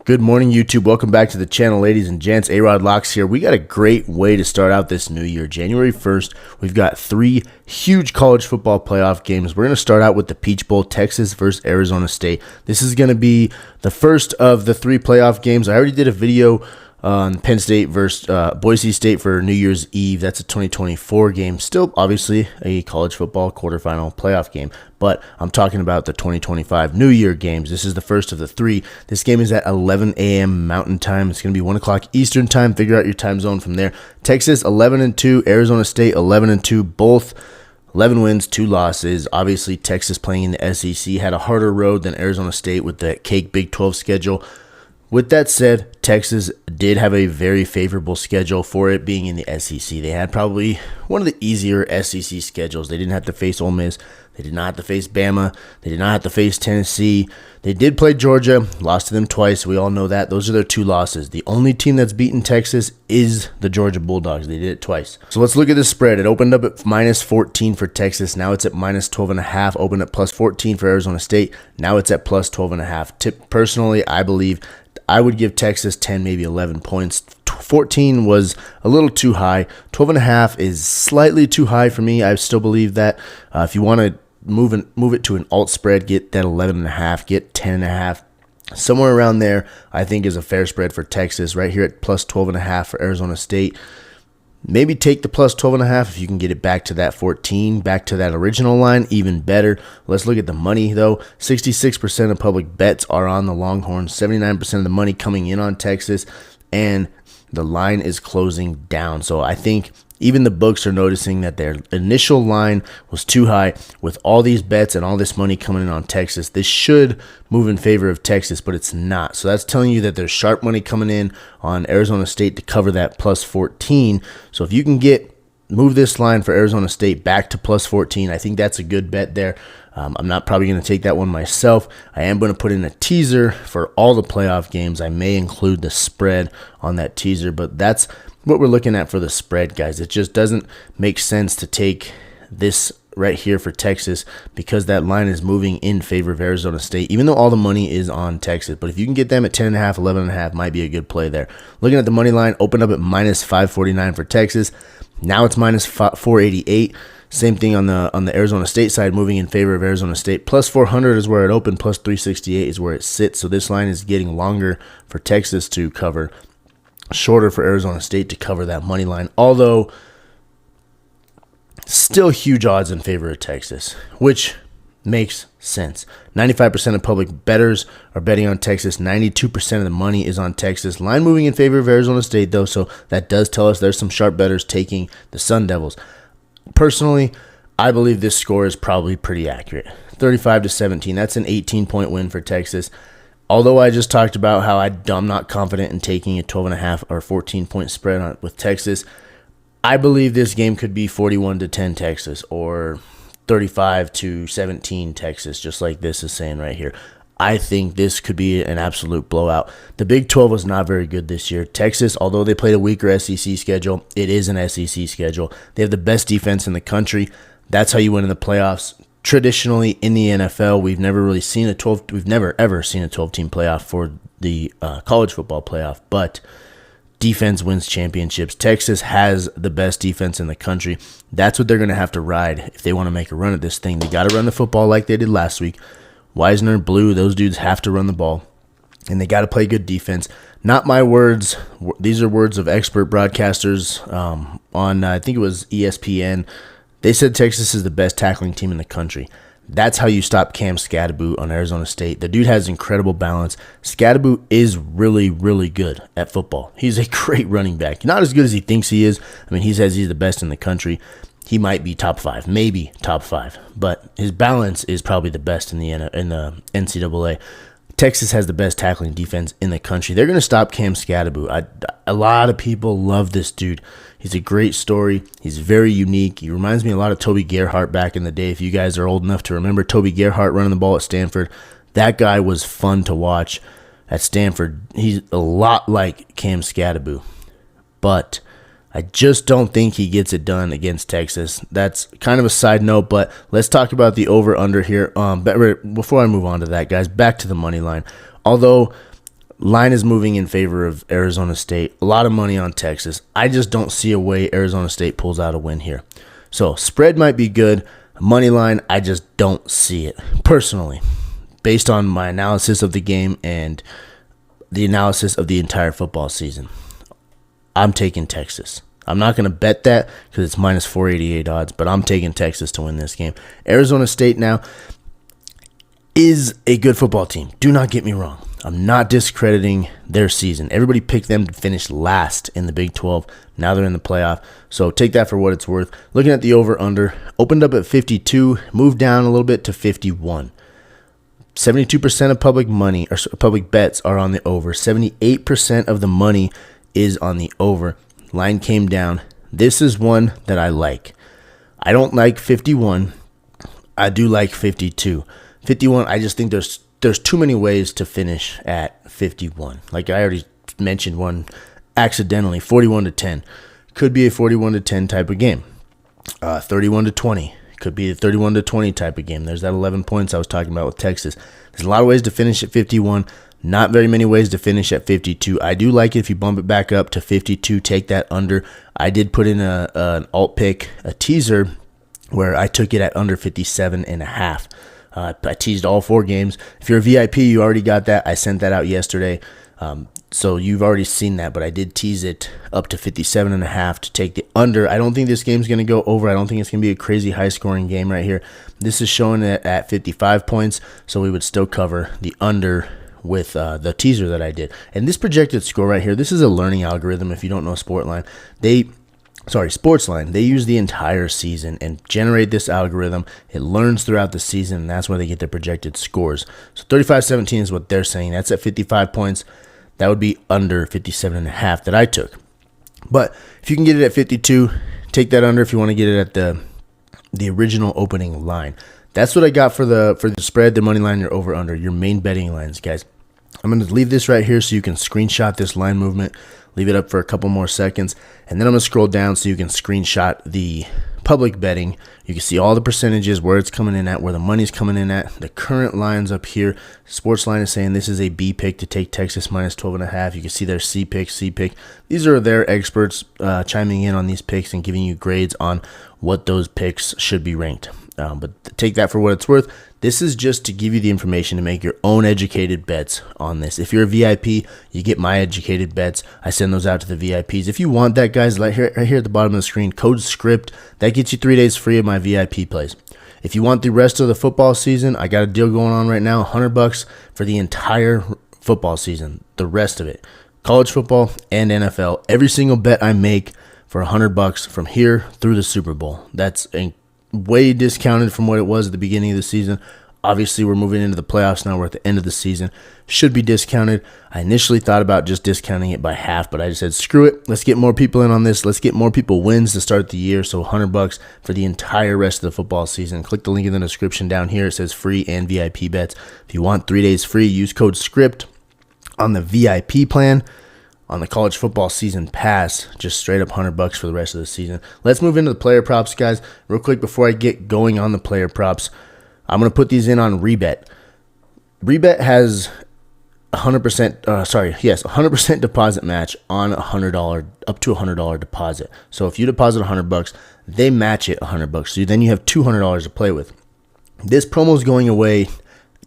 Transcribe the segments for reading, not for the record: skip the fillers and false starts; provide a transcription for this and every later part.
Good morning, YouTube. Welcome back to the channel, ladies and gents. AROD Locks here. We got a great way to start out this new year. January 1st, we've got 3 huge college football playoff games. We're going to start out with the Peach Bowl, Texas versus Arizona State. This is going to be the first of the 3 playoff games. I already did a video on Penn State versus Boise State for New Year's Eve. That's a 2024 game. Still, obviously, a college football quarterfinal playoff game. But I'm talking about the 2025 New Year games. This is the first of the 3. This game is at 11 a.m. Mountain Time. It's going to be 1 o'clock Eastern Time. Figure out your time zone from there. Texas 11-2, Arizona State 11-2. Both 11 wins, 2 losses. Obviously, Texas playing in the SEC had a harder road than Arizona State with the cake Big 12 schedule. With that said, Texas did have a very favorable schedule for it being in the SEC. They had probably one of the easier SEC schedules. They didn't have to face Ole Miss. They did not have to face Bama. They did not have to face Tennessee. They did play Georgia, lost to them twice. We all know that. Those are their 2 losses. The only team that's beaten Texas is the Georgia Bulldogs. They did it twice. So let's look at the spread. It opened up at -14 for Texas. Now it's at -12.5. Opened at +14 for Arizona State. Now it's at +12.5. Personally, I believe I would give Texas 10, maybe 11 points. 14 was a little too high. 12.5 is slightly too high for me. I still believe that. If you want to move it to an alt spread, get that 11.5, get 10.5. Somewhere around there, I think, is a fair spread for Texas. Right here at +12.5 for Arizona State. Maybe take the +12.5 if you can get it back to that 14, back to that original line, even better. Let's look at the money, though. 66% of public bets are on the Longhorns, 79% of the money coming in on Texas, and the line is closing down. So I think even the books are noticing that their initial line was too high. With all these bets and all this money coming in on Texas, this should move in favor of Texas, but it's not. So that's telling you that there's sharp money coming in on Arizona State to cover that +14. So if you can move this line for Arizona State back to +14, I think that's a good bet there. I'm not probably going to take that one myself. I am going to put in a teaser for all the playoff games. I may include the spread on that teaser, but that's what we're looking at for the spread, guys. It just doesn't make sense to take this right here for Texas because that line is moving in favor of Arizona State, even though all the money is on Texas. But if you can get them at 10.5, 11.5, might be a good play there. Looking at the money line, opened up at -549 for Texas. Now it's -488. Same thing on the Arizona State side, moving in favor of Arizona State. +400 is where it opened. +368 is where it sits. So this line is getting longer for Texas to cover, shorter for Arizona State to cover that money line. Although, still huge odds in favor of Texas, which makes sense. 95% of public bettors are betting on Texas. 92% of the money is on Texas. Line moving in favor of Arizona State, though, so that does tell us there's some sharp bettors taking the Sun Devils. Personally, I believe this score is probably pretty accurate. 35-17. That's an 18-point win for Texas. Although I just talked about how I'm not confident in taking a 12.5 or 14-point spread with Texas, I believe this game could be 41-10 Texas or 35-17 Texas, just like this is saying right here. I think this could be an absolute blowout. The Big 12 was not very good this year. Texas, although they played a weaker SEC schedule, it is an SEC schedule. They have the best defense in the country. That's how you win in the playoffs. Traditionally in the NFL, we've never ever seen a 12-team playoff for the college football playoff, but defense wins championships. Texas has the best defense in the country. That's what they're going to have to ride if they want to make a run at this thing. They got to run the football like they did last week. Wisner, Blue, those dudes have to run the ball, and they got to play good defense. Not my words. These are words of expert broadcasters on, I think it was ESPN. They said Texas is the best tackling team in the country. That's how you stop Cam Skattebo on Arizona State. The dude has incredible balance. Skattebo is really, really good at football. He's a great running back. Not as good as he thinks he is. I mean, he says he's the best in the country. He might be top 5, maybe top 5, but his balance is probably the best in the NCAA. Texas has the best tackling defense in the country. They're going to stop Cam Skattebo. A lot of people love this dude. He's a great story. He's very unique. He reminds me a lot of Toby Gerhart back in the day. If you guys are old enough to remember Toby Gerhart running the ball at Stanford, that guy was fun to watch at Stanford. He's a lot like Cam Skattebo, but I just don't think he gets it done against Texas. That's kind of a side note, but let's talk about the over-under here. Before I move on to that, guys, back to the money line. Although Line is moving in favor of Arizona State. A lot of money on Texas. I just don't see a way Arizona State pulls out a win here. So spread might be good. Money line, I just don't see it personally, based on my analysis of the game and the analysis of the entire football season. I'm taking Texas. I'm not going to bet that because it's minus 488 odds, but I'm taking Texas to win this game. Arizona State now is a good football team. Do not get me wrong. I'm not discrediting their season. Everybody picked them to finish last in the Big 12. Now they're in the playoff. So take that for what it's worth. Looking at the over-under, opened up at 52, moved down a little bit to 51. 72% of public money or public bets are on the over. 78% of the money is on the over. Line came down. This is one that I like. I don't like 51. I do like 52. 51, I just think there's too many ways to finish at 51. Like I already mentioned one accidentally, 41-10. Could be a 41-10 type of game. 31-20. Could be a 31-20 type of game. There's that 11 points I was talking about with Texas. There's a lot of ways to finish at 51. Not very many ways to finish at 52. I do like it if you bump it back up to 52, take that under. I did put in an alt pick, a teaser, where I took it at under 57.5. I teased all 4 games. If you're a VIP, you already got that. I sent that out yesterday. So you've already seen that, but I did tease it up to 57.5 to take the under. I don't think this game's going to go over. I don't think it's going to be a crazy high-scoring game right here. This is showing it at 55 points, so we would still cover the under with the teaser that I did. And this projected score right here, this is a learning algorithm if you don't know Sportsline. Sportsline, they use the entire season and generate this algorithm. It learns throughout the season, and that's why they get their projected scores. So 35-17 is what they're saying. That's at 55 points. That would be under 57.5 that I took. But if you can get it at 52, take that under if you want to get it at the original opening line. That's what I got for the spread, the money line, your over-under, your main betting lines, guys. I'm going to leave this right here so you can screenshot this line movement. Leave it up for a couple more seconds, and then I'm going to scroll down so you can screenshot the public betting. You can see all the percentages, where it's coming in at, where the money's coming in at. The current lines up here. Sportsline is saying this is a B pick to take Texas minus 12.5. You can see their C pick. These are their experts chiming in on these picks and giving you grades on what those picks should be ranked. But take that for what it's worth. This is just to give you the information to make your own educated bets on this. If you're a VIP, you get my educated bets. I send those out to the VIPs. If you want that, guys, right here at the bottom of the screen, code SCRIPT. That gets you 3 days free of my VIP plays. If you want the rest of the football season, I got a deal going on right now, $100 for the entire football season, the rest of it. College football and NFL. Every single bet I make for $100 from here through the Super Bowl. That's way discounted from what it was at the beginning of the season. Obviously, we're moving into the playoffs now. We're at the end of the season. Should be discounted. I initially thought about just discounting it by half, but I just said, screw it. Let's get more people in on this. Let's get more people wins to start the year. So $100 for the entire rest of the football season. Click the link in the description down here. It says free and VIP bets. If you want 3 days free, use code SCRIPT on the VIP plan. On the college football season pass, just straight up $100 for the rest of the season. Let's move into the player props, guys. Real quick before I get going on the player props, I'm going to put these in on REBET. REBET has 100% deposit match on $100 up to $100 deposit. So if you deposit $100, they match it $100. So then you have $200 to play with. This promo is going away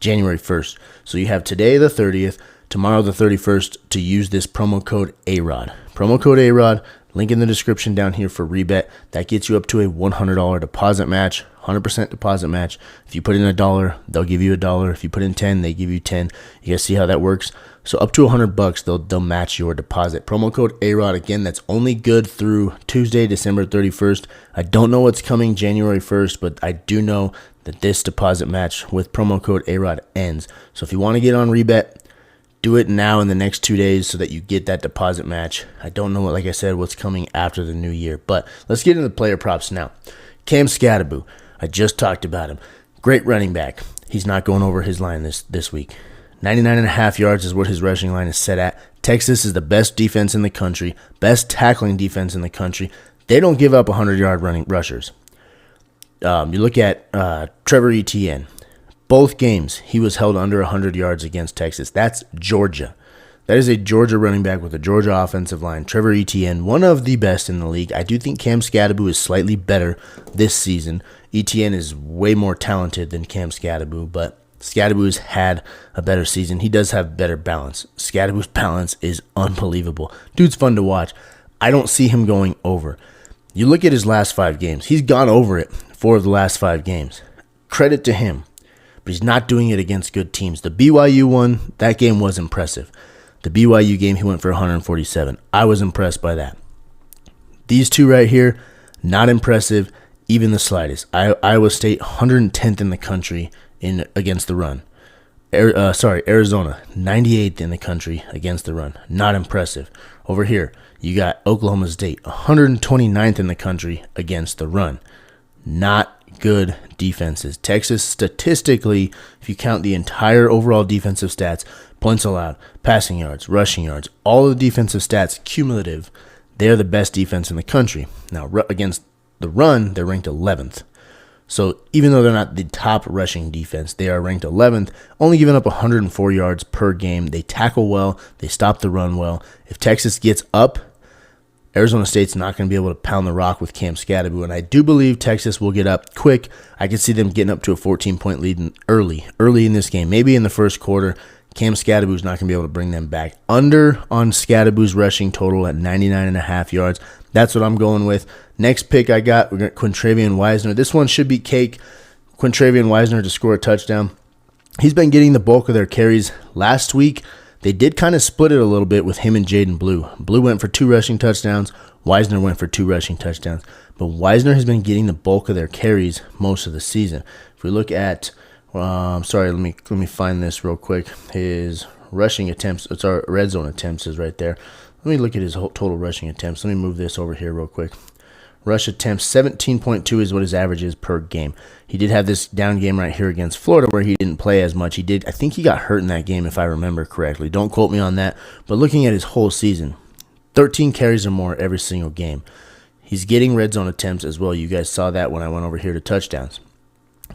January 1st. So you have today the 30th. Tomorrow, the 31st, to use this promo code AROD. Promo code AROD, link in the description down here for REBET. That gets you up to a $100 deposit match, 100% deposit match. If you put in $1, they'll give you $1. If you put in 10, they give you 10. You guys see how that works? So up to $100, they'll match your deposit. Promo code AROD, again, that's only good through Tuesday, December 31st. I don't know what's coming January 1st, but I do know that this deposit match with promo code AROD ends. So if you want to get on REBET, do it now in the next 2 days so that you get that deposit match. I don't know, like I said, what's coming after the new year. But let's get into the player props now. Cam Scatterbo, I just talked about him. Great running back. He's not going over his line this week. 99.5 yards is what his rushing line is set at. Texas is the best defense in the country, best tackling defense in the country. They don't give up 100-yard running rushers. You look at Trevor Etienne. Both games, he was held under 100 yards against Texas. That's Georgia. That is a Georgia running back with a Georgia offensive line. Trevor Etienne, one of the best in the league. I do think Cam Scadaboo is slightly better this season. Etienne is way more talented than Cam Scadaboo, but Scadaboo's had a better season. He does have better balance. Scadaboo's balance is unbelievable. Dude's fun to watch. I don't see him going over. You look at his last 5 games. He's gone over it 4 of the last 5 games. Credit to him, but he's not doing it against good teams. The BYU one, that game was impressive. The BYU game, he went for 147. I was impressed by that. These 2 right here, not impressive, even the slightest. Iowa State, 110th in the country against the run. Arizona, 98th in the country against the run. Not impressive. Over here, you got Oklahoma State, 129th in the country against the run. Not good defenses. Texas, statistically, if you count the entire overall defensive stats, points allowed, passing yards, rushing yards, all of the defensive stats cumulative, they're the best defense in the country. Now, against the run, they're ranked 11th. So even though they're not the top rushing defense, they are ranked 11th, only giving up 104 yards per game. They tackle well. They stop the run well. If Texas gets up, Arizona State's not going to be able to pound the rock with Cam Scadaboo, and I do believe Texas will get up quick. I could see them getting up to a 14-point lead early in this game, maybe in the first quarter. Cam Scadaboo's not going to be able to bring them back. Under on Scadaboo's rushing total at 99.5 yards. That's what I'm going with. Next pick we got Quintravian Wisner. This one should be cake. Quintravian Wisner to score a touchdown. He's been getting the bulk of their carries. Last week, they did kind of split it a little bit with him and Jaden Blue. Blue went for 2 rushing touchdowns. Wisner went for 2 rushing touchdowns. But Wisner has been getting the bulk of their carries most of the season. If we look at, let me find this real quick. His rushing attempts, it's our red zone attempts is right there. Let me look at his total rushing attempts. Let me move this over here real quick. Rush attempts, 17.2 is what his average is per game. He did have this down game right here against Florida where he didn't play as much. I think he got hurt in that game if I remember correctly. Don't quote me on that. But looking at his whole season, 13 carries or more every single game. He's getting red zone attempts as well. You guys saw that when I went over here to touchdowns.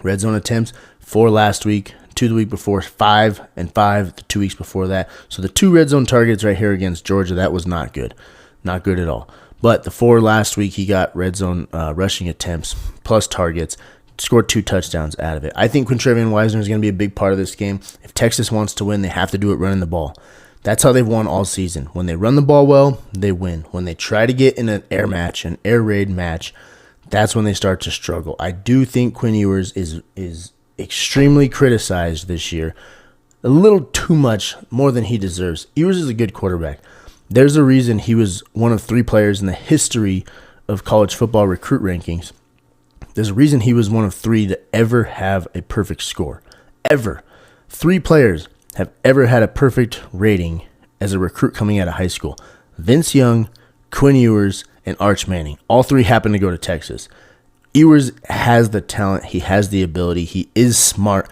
Red zone attempts, 4 last week, 2 the week before, 5 and 5 the 2 weeks before that. So the 2 red zone targets right here against Georgia, that was not good. Not good at all. But the 4 last week, he got red zone rushing attempts plus targets, scored 2 touchdowns out of it. I think Quintravian Wisner is going to be a big part of this game. If Texas wants to win, they have to do it running the ball. That's how they've won all season. When they run the ball well, they win. When they try to get in an air match, an air raid match, that's when they start to struggle. I do think Quinn Ewers is extremely criticized this year. A little too much, more than he deserves. Ewers is a good quarterback. There's a reason he was one of 3 players in the history of college football recruit rankings. There's a reason he was one of 3 to ever have a perfect score. Ever. 3 players have ever had a perfect rating as a recruit coming out of high school. Vince Young, Quinn Ewers, and Arch Manning. All 3 happen to go to Texas. Ewers has the talent. He has the ability. He is smart.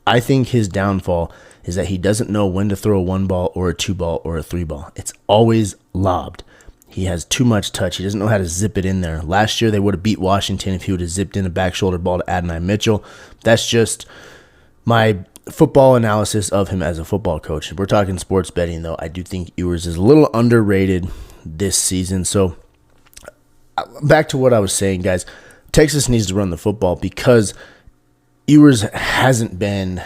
I think his downfall is that he doesn't know when to throw a 1 ball or a 2 ball or a 3 ball. It's always lobbed. He has too much touch. He doesn't know how to zip it in there. Last year, they would have beat Washington if he would have zipped in a back shoulder ball to Adonai Mitchell. That's just my football analysis of him as a football coach. If we're talking sports betting, though, I do think Ewers is a little underrated this season. So back to what I was saying, guys. Texas needs to run the football because Ewers hasn't been,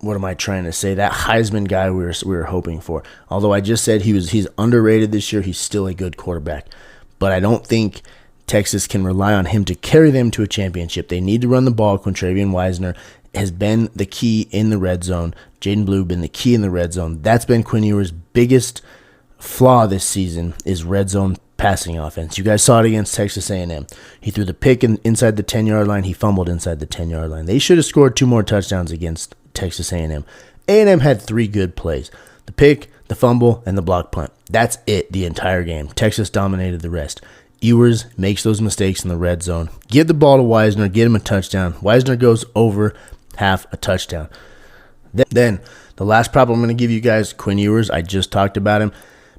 what am I trying to say, that Heisman guy we were hoping for. Although I just said he's underrated this year, he's still a good quarterback. But I don't think Texas can rely on him to carry them to a championship. They need to run the ball. Quintravian Wisner has been the key in the red zone. Jaden Blue been the key in the red zone. That's been Quinn Ewers' biggest flaw this season is red zone passing offense. You guys saw it against Texas A&M. He threw the pick inside the 10-yard line. He fumbled inside the 10-yard line. They should have scored 2 more touchdowns against Texas A&M. A&M had 3 good plays. The pick, the fumble, and the block punt. That's it the entire game. Texas dominated the rest. Ewers makes those mistakes in the red zone. Give the ball to Wisner. Get him a touchdown. Wisner goes over half a touchdown. Then the last prop I'm going to give you guys, Quinn Ewers. I just talked about him.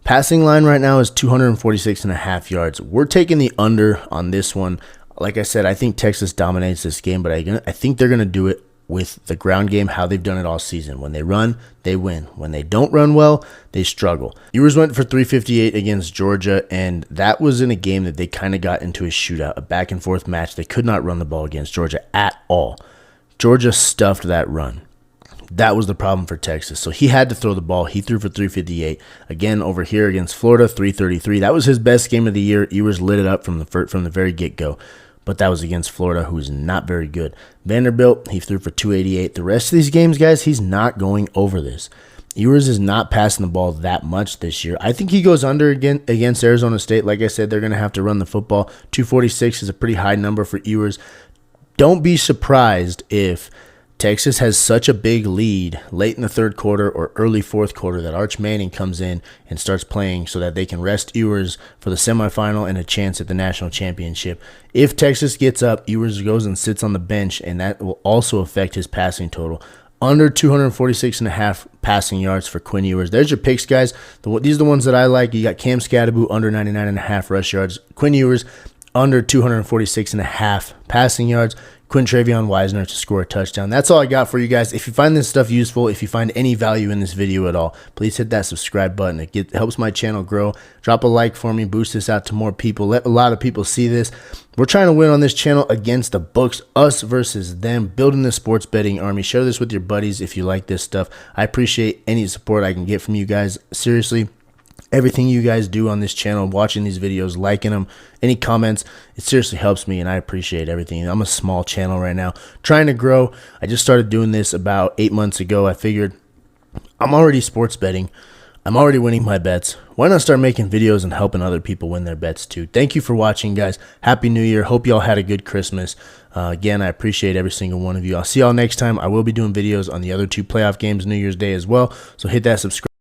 Passing line right now is 246.5 yards. We're taking the under on this one. Like I said, I think Texas dominates this game, but I think they're going to do it with the ground game, how they've done it all season. When they run, they win. When they don't run well, they struggle. Ewers went for 358 against Georgia, and that was in a game that they kind of got into a shootout, a back-and-forth match. They could not run the ball against Georgia at all. Georgia stuffed that run. That was the problem for Texas. So he had to throw the ball. He threw for 358. Again, over here against Florida, 333. That was his best game of the year. Ewers lit it up from the very get-go. But that was against Florida, who is not very good. Vanderbilt, he threw for 288. The rest of these games, guys, he's not going over this. Ewers is not passing the ball that much this year. I think he goes under again against Arizona State. Like I said, they're going to have to run the football. 246 is a pretty high number for Ewers. Don't be surprised if Texas has such a big lead late in the third quarter or early fourth quarter that Arch Manning comes in and starts playing so that they can rest Ewers for the semifinal and a chance at the national championship. If Texas gets up, Ewers goes and sits on the bench, and that will also affect his passing total. Under 246.5 passing yards for Quinn Ewers. There's your picks, guys. These are the ones that I like. You got Cam Scatterbo, under 99.5 rush yards. Quinn Ewers, under 246.5 passing yards. Quintravion Wisner to score a touchdown. That's all I got for you guys. If you find this stuff useful, if you find any value in this video at all, please hit that subscribe button. It helps my channel grow. Drop a like for me. Boost this out to more people. Let a lot of people see this. We're trying to win on this channel against the books, us versus them, building the sports betting army. Share this with your buddies if you like this stuff. I appreciate any support I can get from you guys. Seriously. Everything you guys do on this channel, watching these videos, liking them, any comments, it seriously helps me, and I appreciate everything. I'm a small channel right now, trying to grow. I just started doing this about 8 months ago. I figured I'm already sports betting. I'm already winning my bets. Why not start making videos and helping other people win their bets too? Thank you for watching, guys. Happy New Year. Hope you all had a good Christmas. Again, I appreciate every single one of you. I'll see y'all next time. I will be doing videos on the other two playoff games New Year's Day as well, so hit that subscribe.